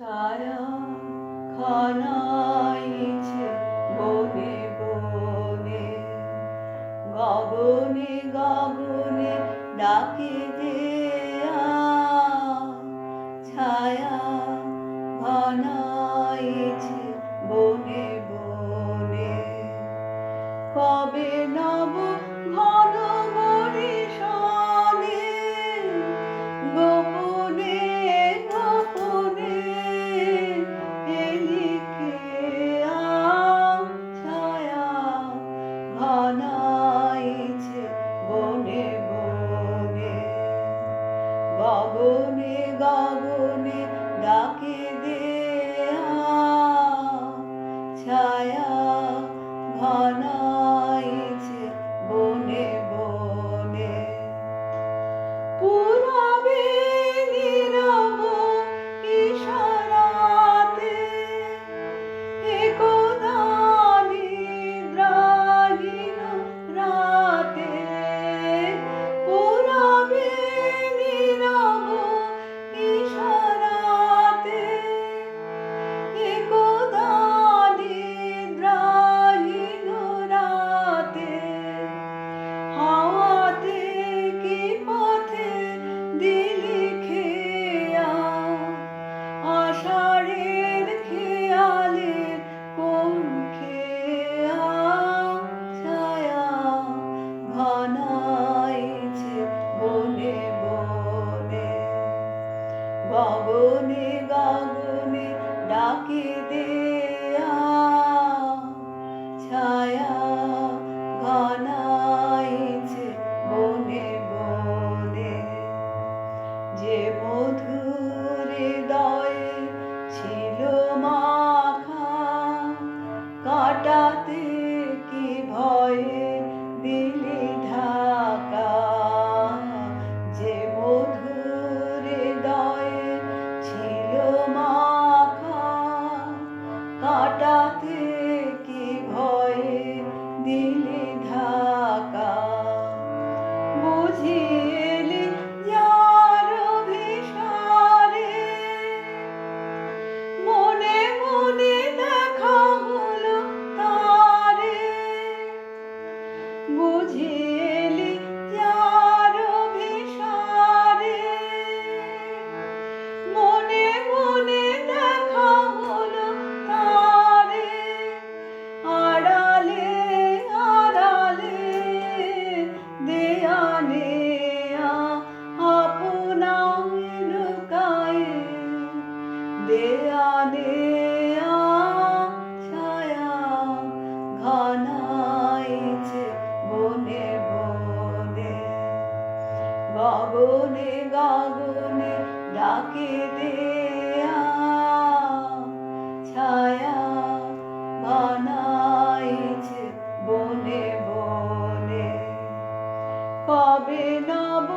ছায়া খানাইছে বনে বনে, গগনে গগনে ডাকে দেয়া। ছায়া ঘনাইছে বনে বনে, কবে নব ঘন বরিশানে, গোপনে গোপনে এলিকে ছায়া ঘনাইছে বনে বনে, গগনে গগনে ডাকে দেয়া। ছায়া ঘনাইছে বনে বনে, পুরবে নীরব ইশারাতে একদা নিদ্রাহীন রাতে। পুরবে নীরব ইশারাতে একদা নিদ্রাহীন রাতে, হাওয়াতে কি পথে দিলি খেয়া। আষাঢ়ের খেয়ালের কোন খেয়া। ছায়া ঘনাইছে বনে বনে, গগনে গগনে ডাকে দেয়া। ছায়া ঘনাইছে বনে বনে, যে মধুর হৃদয়ে ছিল মাখা, কাটাতে কি ভয়ে দিলি ঢাকা। যে মধুর হৃদয়ে ছিল মাখা, কাটাতে কি ভয়ে দিলি ঢাকা। বুঝিলি যার অভিসারে, মনে মনে দেখা হলো তারে। বুঝিলি যার অভিসারে, মনে মনে দেখা হলো তারে। আড়ালে আড়ালে দেয়া নেয়া আপনায় লুকায়ে, দেয়া নেয়া। ছায়া ঘনাইছে বনে বনে, গগনে গগনে ডাকে দেয়া। ছায়া ঘনাইছে বনে বনে, কবে নব